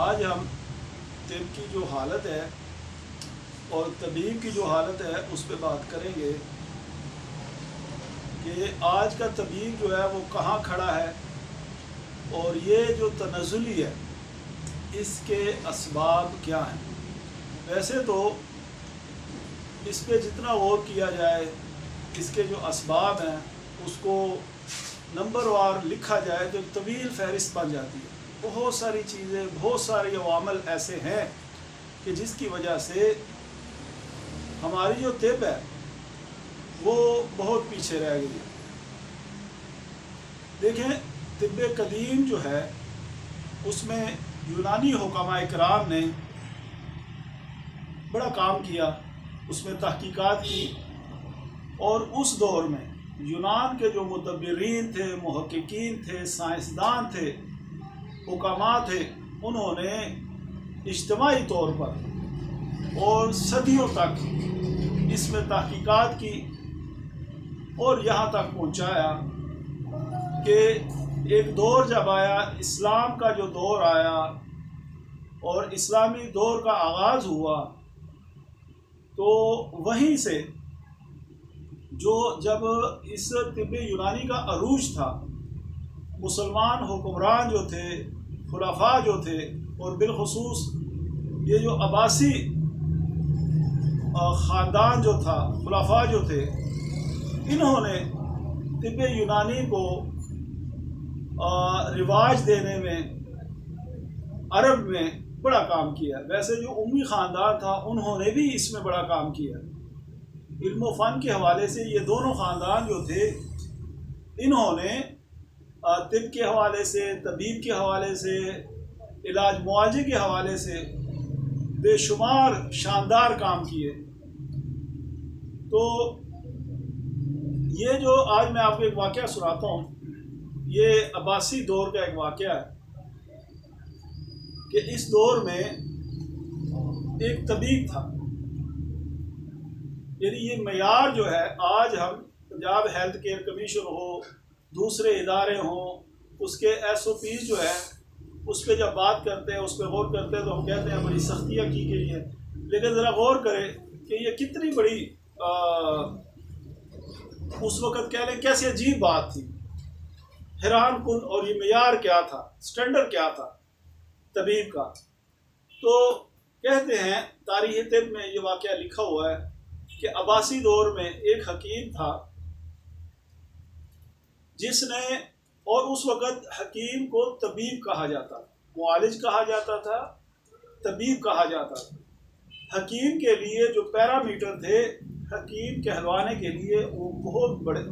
آج ہم طب کی جو حالت ہے اور طبیب کی جو حالت ہے اس پہ بات کریں گے کہ آج کا طبیب جو ہے وہ کہاں کھڑا ہے اور یہ جو تنزلی ہے اس کے اسباب کیا ہیں۔ ویسے تو اس پہ جتنا غور کیا جائے اس کے جو اسباب ہیں اس کو نمبر وار لکھا جائے تو طویل فہرست بن جاتی ہے۔ بہت ساری چیزیں، بہت سارے عوامل ایسے ہیں کہ جس کی وجہ سے ہماری جو طب ہے وہ بہت پیچھے رہ گئی ہے۔ دیکھیں، طب قدیم جو ہے اس میں یونانی حکماء کرام نے بڑا کام کیا، اس میں تحقیقات کی، اور اس دور میں یونان کے جو مدبرین تھے، محققین تھے، سائنسدان تھے، حکماء تھے، انہوں نے اجتماعی طور پر اور صدیوں تک اس میں تحقیقات کی اور یہاں تک پہنچایا کہ ایک دور جب آیا، اسلام کا جو دور آیا اور اسلامی دور کا آغاز ہوا، تو وہیں سے جب اس طب یونانی کا عروج تھا، مسلمان حکمران جو تھے، خلفاء جو تھے، اور بالخصوص یہ جو عباسی خاندان جو تھا، خلفاء جو تھے، انہوں نے طب یونانی کو رواج دینے میں عرب میں بڑا کام کیا۔ ویسے جو امی خاندان تھا انہوں نے بھی اس میں بڑا کام کیا۔ علم و فن کے حوالے سے یہ دونوں خاندان جو تھے، انہوں نے طب کے حوالے سے، طبیب کے حوالے سے، علاج معالجے کے حوالے سے بے شمار شاندار کام کیے۔ تو یہ جو آج میں آپ کو ایک واقعہ سناتا ہوں، یہ عباسی دور کا ایک واقعہ ہے کہ اس دور میں ایک طبیب تھا۔ یعنی یہ معیار جو ہے، آج ہم پنجاب ہیلتھ کیئر کمیشن ہو، دوسرے ادارے ہوں، اس کے SOPs جو ہے اس پہ جب بات کرتے ہیں، اس پہ غور کرتے ہیں تو ہم کہتے ہیں بڑی سختیاں کی گئی ہیں، لیکن ذرا غور کریں کہ یہ کتنی بڑی اس وقت کہہ لیں کیسی عجیب بات تھی، حیران کن، اور یہ معیار کیا تھا، سٹینڈرڈ کیا تھا طبیب کا۔ تو کہتے ہیں تاریخ طب میں یہ واقعہ لکھا ہوا ہے کہ عباسی دور میں ایک حکیم تھا جس نے، اور اس وقت حکیم کو طبیب کہا جاتا تھا، معالج کہا جاتا تھا، طبیب کہا جاتا تھا۔ حکیم کے لیے جو پیرامیٹر تھے حکیم کہلوانے کے لیے وہ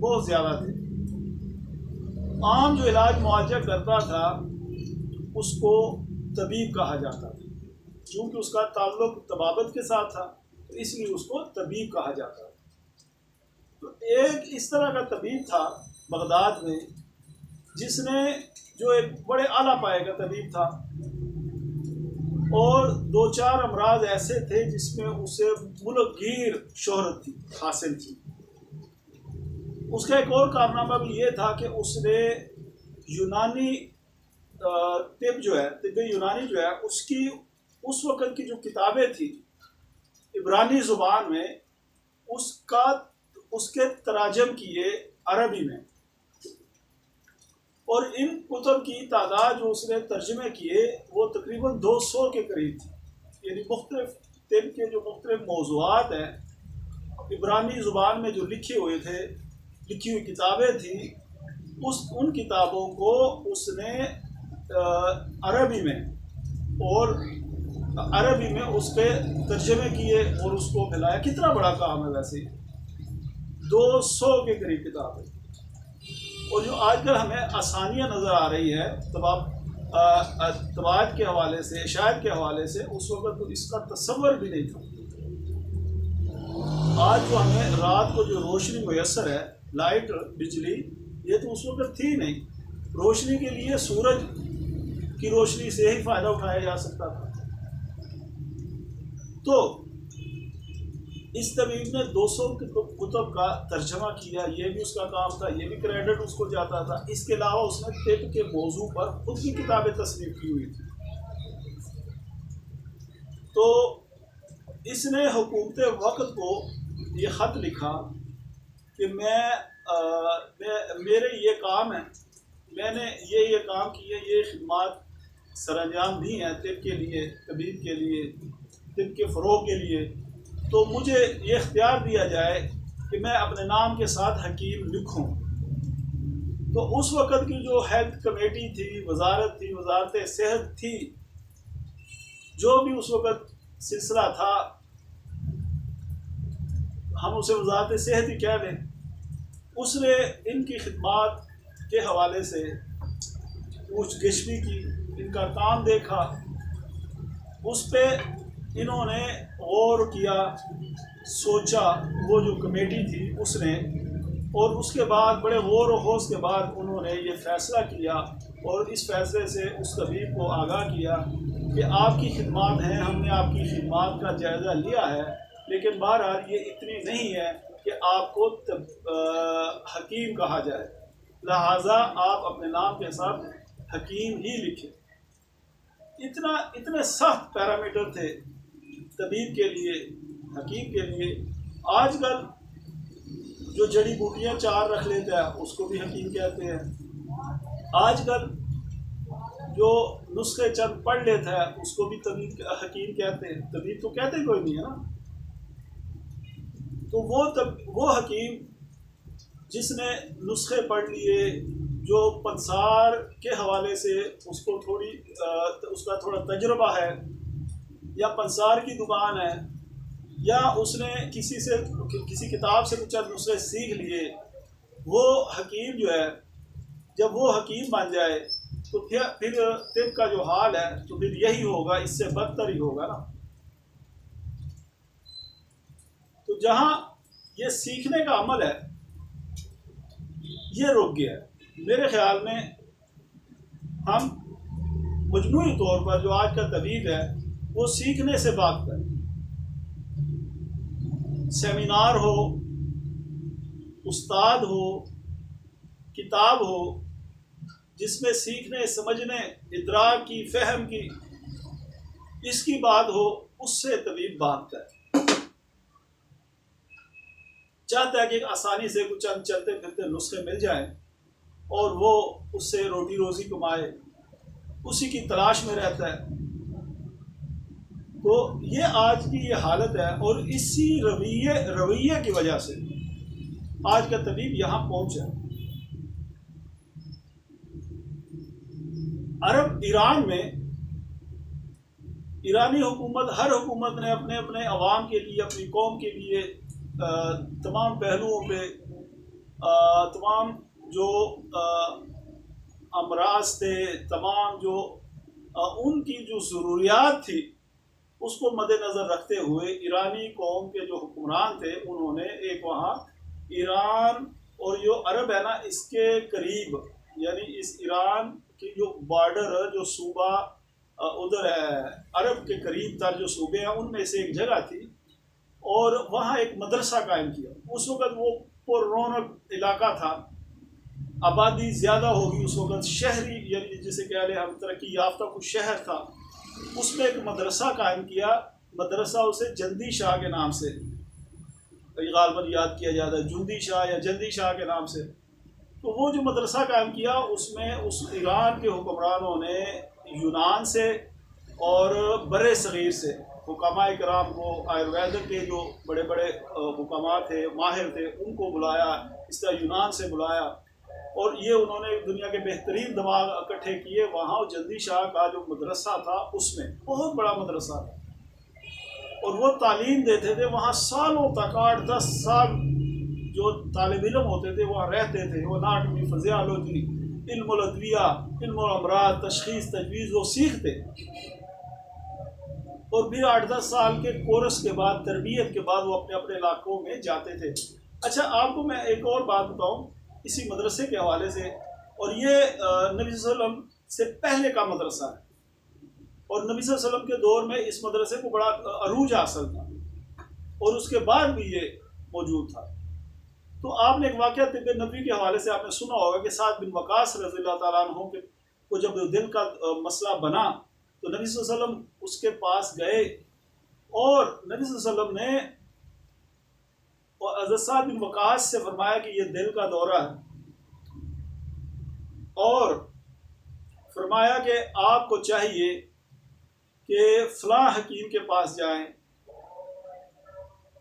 بہت زیادہ تھے۔ عام جو علاج معالجہ کرتا تھا اس کو طبیب کہا جاتا تھا، چونکہ اس کا تعلق طبابت کے ساتھ تھا تو اس لیے اس کو طبیب کہا جاتا تھا۔ تو ایک اس طرح کا طبیب تھا بغداد میں جس نے، جو ایک بڑے اعلیٰ پائے کا طبیب تھا، اور 2-4 امراض ایسے تھے جس میں اسے ملک گیر شہرت تھی، حاصل تھی۔ اس کا ایک اور کارنامہ بھی یہ تھا کہ اس نے یونانی طب جو ہے، طب یونانی جو ہے، اس کی اس وقت کی جو کتابیں تھیں عبرانی زبان میں، اس کے تراجم کیے عربی میں، اور ان کتب کی تعداد جو اس نے ترجمے کیے وہ تقریباً 200 کے قریب تھی۔ یعنی مختلف طب کے جو مختلف موضوعات ہیں عبرانی زبان میں جو لکھی ہوئی کتابیں تھیں، ان کتابوں کو اس نے عربی میں اس کے ترجمے کیے اور اس کو پھیلایا۔ کتنا بڑا کام ہے ویسے، 200 کے قریب کتابیں۔ اور جو آج کل ہمیں آسانیاں نظر آ رہی ہے طباعت کے حوالے سے، اشاعت کے حوالے سے، اس وقت تو اس کا تصور بھی نہیں تھا۔ آج جو ہمیں رات کو جو روشنی میسر ہے، لائٹ، بجلی، یہ تو اس وقت تھی نہیں۔ روشنی کے لیے سورج کی روشنی سے ہی فائدہ اٹھایا جا سکتا تھا۔ تو اس طبیب نے 200 کتب کا ترجمہ کیا، یہ بھی اس کا کام تھا، یہ بھی کریڈٹ اس کو جاتا تھا۔ اس کے علاوہ اس نے طب کے موضوع پر خود کی کتابیں تصنیف کی ہوئی تھی۔ تو اس نے حکومت وقت کو یہ خط لکھا کہ میرے یہ کام ہے، میں نے یہ کام کیے، یہ خدمات سر انجام دی ہیں طب کے لیے، طبیب کے لیے، طب کے فروغ کے لیے، تو مجھے یہ اختیار دیا جائے کہ میں اپنے نام کے ساتھ حکیم لکھوں۔ تو اس وقت کی جو ہیلتھ کمیٹی تھی، وزارت تھی، وزارت صحت تھی، جو بھی اس وقت سلسلہ تھا، ہم اسے وزارت صحت ہی کہہ لیں، اس نے ان کی خدمات کے حوالے سے پوچھ گچھ بھی کی، ان کا کام دیکھا، اس پہ انہوں نے غور کیا، سوچا، وہ جو کمیٹی تھی اس نے، اور اس کے بعد بڑے غور و خوض کے بعد انہوں نے یہ فیصلہ کیا، اور اس فیصلے سے اس طبیب کو آگاہ کیا کہ آپ کی خدمات ہیں، ہم نے آپ کی خدمات کا جائزہ لیا ہے، لیکن بہرحال یہ اتنی نہیں ہے کہ آپ کو حکیم کہا جائے، لہٰذا آپ اپنے نام کے ساتھ حکیم ہی لکھیں۔ اتنے سخت پیرامیٹر تھے طبیب کے لیے، حکیم کے لیے۔ آج کل جو جڑی بوٹیاں چار رکھ لیتا ہے اس کو بھی حکیم کہتے ہیں، آج کل جو نسخے چند پڑھ لیتا ہے اس کو بھی طبیب حکیم کہتے ہیں۔ طبیب تو کہتے کوئی نہیں ہے نا۔ تو وہ حکیم جس نے نسخے پڑھ لیے، جو پنسار کے حوالے سے اس کا تھوڑا تجربہ ہے، یا پنسار کی دکان ہے، یا اس نے کسی کتاب سے کچھ نسخے سیکھ لیے، وہ حکیم جو ہے، جب وہ حکیم بن جائے تو پھر طب کا جو حال ہے تو پھر یہی ہوگا، اس سے بدتر ہی ہوگا نا۔ تو جہاں یہ سیکھنے کا عمل ہے یہ رک گیا ہے۔ میرے خیال میں ہم مجموعی طور پر جو آج کا طبیب ہے وہ سیکھنے سے بھاگتا ہے۔ سیمینار ہو، استاد ہو، کتاب ہو، جس میں سیکھنے، سمجھنے، ادراک کی، فہم کی، اس کی بات ہو، اس سے طبیب بھاگتا ہے، چاہتا ہے کہ آسانی سے کچھ چلتے پھرتے نسخے مل جائیں اور وہ اس سے روٹی روزی کمائے، اسی کی تلاش میں رہتا ہے۔ تو یہ آج کی یہ حالت ہے، اور اسی رویے کی وجہ سے آج کا طبیب یہاں پہنچا۔ ایران میں ایرانی حکومت، ہر حکومت نے اپنے اپنے عوام کے لیے، اپنی قوم کے لیے تمام پہلوؤں پہ، تمام جو امراض تھے، تمام جو ان کی جو ضروریات تھی، اس کو مد نظر رکھتے ہوئے ایرانی قوم کے جو حکمران تھے انہوں نے ایک وہاں ایران اور جو عرب ہے نا اس کے قریب، یعنی اس ایران کی جو بارڈر، جو صوبہ ادھر ہے عرب کے قریب تر جو صوبے ہیں ان میں سے ایک جگہ تھی، اور وہاں ایک مدرسہ قائم کیا۔ اس وقت وہ پر رونق علاقہ تھا، آبادی زیادہ ہوگی اس وقت، شہری یعنی جسے کہہ لیں ہم ترقی یافتہ کچھ شہر تھا، اس میں ایک مدرسہ قائم کیا۔ مدرسہ اسے جندی شاہ کے نام سے غالباً یاد کیا جاتا ہے، جندی شاہ یا جندی شاہ کے نام سے۔ تو وہ جو مدرسہ قائم کیا اس میں اس ایران کے حکمرانوں نے یونان سے اور بر صغیر سے حکماء کرام کو، آیوروید کے جو بڑے بڑے حکماء تھے، ماہر تھے، ان کو بلایا، اس طرح یونان سے بلایا، اور یہ انہوں نے دنیا کے بہترین دماغ اکٹھے کیے۔ وہاں جندی شاہ کا جو مدرسہ تھا اس میں بہت بڑا مدرسہ تھا، اور وہ تعلیم دیتے تھے وہاں سالوں تک، 8-10 سال جو طالب علم ہوتے تھے وہاں رہتے تھے، وہ اناٹمی، فزیالوجی، علم الادویہ، علم الامراض، تشخیص، تجویز وہ سیکھتے، اور پھر 8-10 سال کے کورس کے بعد، تربیت کے بعد وہ اپنے اپنے علاقوں میں جاتے تھے۔ اچھا، آپ کو میں ایک اور بات بتاؤں اسی مدرسے کے حوالے سے، اور یہ نبی صلی اللہ علیہ وسلم سے پہلے کا مدرسہ ہے، اور نبی صلی اللہ علیہ وسلم کے دور میں اس مدرسے کو بڑا عروج حاصل تھا، اور اس کے بعد بھی یہ موجود تھا۔ تو آپ نے ایک واقعہ طب نبوی کے حوالے سے آپ نے سنا ہوگا کہ سعد بن وقاص رضی اللہ تعالیٰ عنہ کو جب دل کا مسئلہ بنا تو نبی صلی اللہ علیہ وسلم اس کے پاس گئے اور نبی صلی اللہ علیہ وسلم نے حضرت سعد بن وقاص سے فرمایا کہ یہ دل کا دورہ ہے، اور فرمایا کہ آپ کو چاہیے کہ فلاں حکیم کے پاس جائیں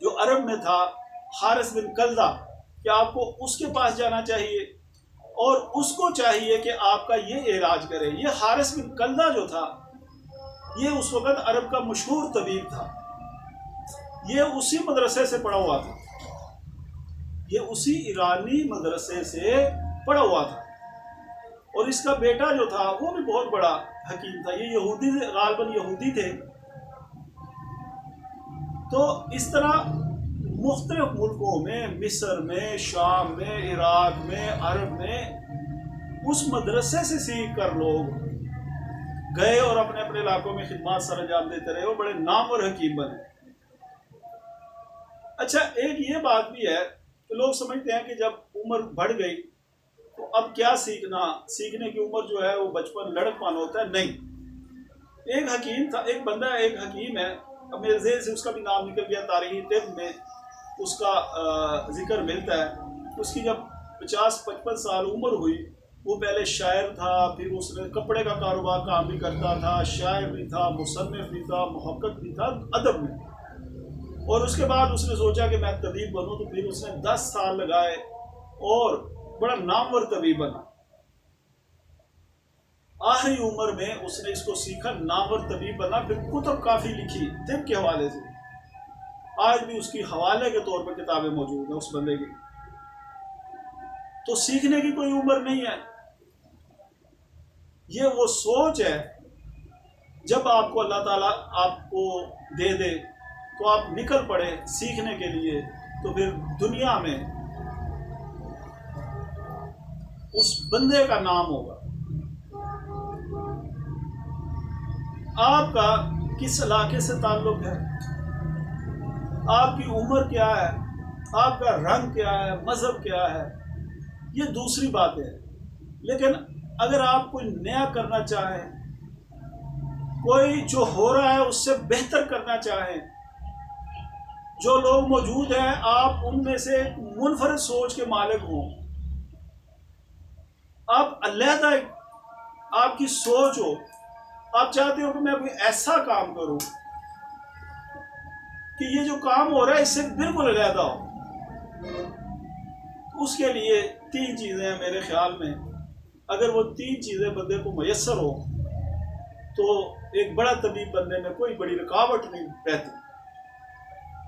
جو عرب میں تھا، حارث بن کلدہ، کہ آپ کو اس کے پاس جانا چاہیے اور اس کو چاہیے کہ آپ کا یہ علاج کرے۔ یہ حارث بن کلدہ جو تھا یہ اس وقت عرب کا مشہور طبیب تھا، یہ اسی مدرسے سے پڑھا ہوا تھا، یہ اسی ایرانی مدرسے سے پڑھا ہوا تھا، اور اس کا بیٹا جو تھا وہ بھی بہت بڑا حکیم تھا۔ یہ یہودی، غالباً یہودی تھے۔ تو اس طرح مختلف ملکوں میں، مصر میں، شام میں، عراق میں، عرب میں، اس مدرسے سے سیکھ کر لوگ گئے اور اپنے اپنے علاقوں میں خدمات سر انجام دیتے رہے اور بڑے نامور حکیم بنے۔ اچھا، ایک یہ بات بھی ہے کہ لوگ سمجھتے ہیں کہ جب عمر بڑھ گئی تو اب کیا سیکھنا، سیکھنے کی عمر جو ہے وہ بچپن لڑک پان ہوتا ہے۔ نہیں، ایک حکیم تھا، ایک بندہ ہے، ایک حکیم ہے، اب میرے ذہن سے اس کا بھی نام نکل گیا، تاریخی طب میں اس کا ذکر ملتا ہے۔ اس کی جب 50-55 سال عمر ہوئی، وہ پہلے شاعر تھا، پھر اس نے کپڑے کا کاروبار کام بھی کرتا تھا، شاعر بھی تھا، مصنف بھی تھا، محقق بھی تھا ادب میں، اور اس کے بعد اس نے سوچا کہ میں طبیب بنوں، تو پھر اس نے 10 سال لگائے اور بڑا نامور طبیب بنا۔ آخری عمر میں اس نے اس کو سیکھا، نامور طبیب بنا، پھر کتب کافی لکھی طب کے حوالے سے، آج بھی اس کی حوالے کے طور پر کتابیں موجود ہیں اس بندے کی۔ تو سیکھنے کی کوئی عمر نہیں ہے، یہ وہ سوچ ہے جب آپ کو اللہ تعالیٰ آپ کو دے دے تو آپ نکل پڑے سیکھنے کے لیے، تو پھر دنیا میں اس بندے کا نام ہوگا۔ آپ کا کس علاقے سے تعلق ہے، آپ کی عمر کیا ہے، آپ کا رنگ کیا ہے، مذہب کیا ہے، یہ دوسری بات ہے۔ لیکن اگر آپ کوئی نیا کرنا چاہیں، کوئی جو ہو رہا ہے اس سے بہتر کرنا چاہیں، جو لوگ موجود ہیں آپ ان میں سے ایک منفرد سوچ کے مالک ہوں، آپ علیحدہ آپ کی سوچ ہو، آپ چاہتے ہو کہ میں کوئی ایسا کام کروں کہ یہ جو کام ہو رہا ہے اس سے بالکل علیحدہ ہو، اس کے لیے 3 چیزیں ہیں میرے خیال میں۔ اگر وہ 3 چیزیں بندے کو میسر ہو تو ایک بڑا طبیب بننے میں کوئی بڑی رکاوٹ نہیں رہتی۔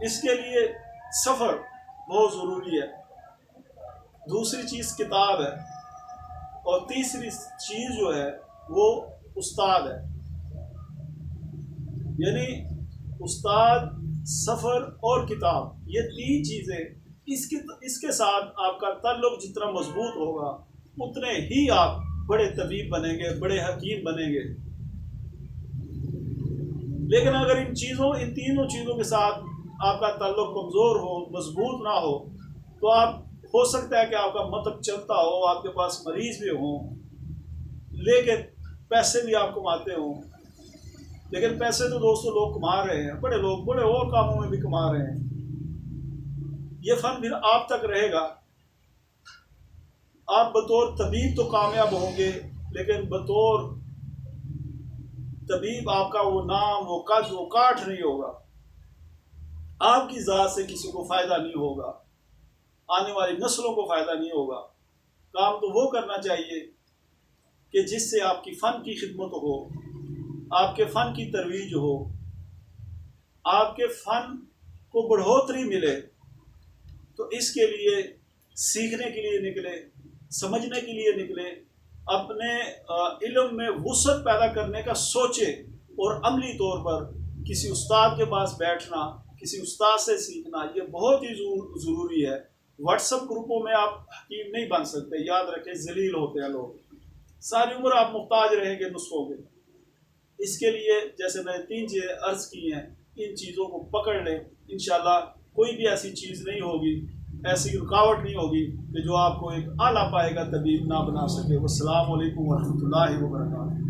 اس کے لیے سفر بہت ضروری ہے، دوسری چیز کتاب ہے، اور تیسری چیز جو ہے وہ استاد ہے۔ یعنی استاد، سفر اور کتاب، یہ 3 چیزیں، اس کے ساتھ آپ کا تعلق جتنا مضبوط ہوگا اتنے ہی آپ بڑے طبیب بنیں گے، بڑے حکیم بنیں گے۔ لیکن اگر ان 3 چیزوں کے ساتھ آپ کا تعلق کمزور ہو، مضبوط نہ ہو، تو آپ ہو سکتا ہے کہ آپ کا مطلب چلتا ہو، آپ کے پاس مریض بھی ہوں، لیکن پیسے بھی آپ کماتے ہوں۔ لیکن پیسے تو دوستوں لوگ کما رہے ہیں، بڑے لوگ بڑے اور کاموں میں بھی کما رہے ہیں، یہ فن پھر آپ تک رہے گا۔ آپ بطور طبیب تو کامیاب ہوں گے، لیکن بطور طبیب آپ کا وہ نام، وہ قد، وہ کاٹ نہیں ہوگا، آپ کی ذات سے کسی کو فائدہ نہیں ہوگا، آنے والی نسلوں کو فائدہ نہیں ہوگا۔ کام تو وہ کرنا چاہیے کہ جس سے آپ کی فن کی خدمت ہو، آپ کے فن کی ترویج ہو، آپ کے فن کو بڑھوتری ملے۔ تو اس کے لیے سیکھنے کے لیے نکلے، سمجھنے کے لیے نکلے، اپنے علم میں وسعت پیدا کرنے کا سوچے، اور عملی طور پر کسی استاد کے پاس بیٹھنا، کسی استاد سے سیکھنا، یہ بہت ہی ضروری ہے۔ واٹس ایپ گروپوں میں آپ حکیم نہیں بن سکتے، یاد رکھیں ذلیل ہوتے ہیں لوگ، ساری عمر آپ محتاج رہیں گے نسخوں کے۔ اس کے لیے جیسے میں نے 3 چیزیں عرض کی ہیں، ان چیزوں کو پکڑ لیں، انشاءاللہ کوئی بھی ایسی چیز نہیں ہوگی، ایسی رکاوٹ نہیں ہوگی کہ جو آپ کو ایک اعلیٰ پائے گا طبیب نہ بنا سکے۔ والسلام علیکم ورحمۃ اللہ وبرکاتہ۔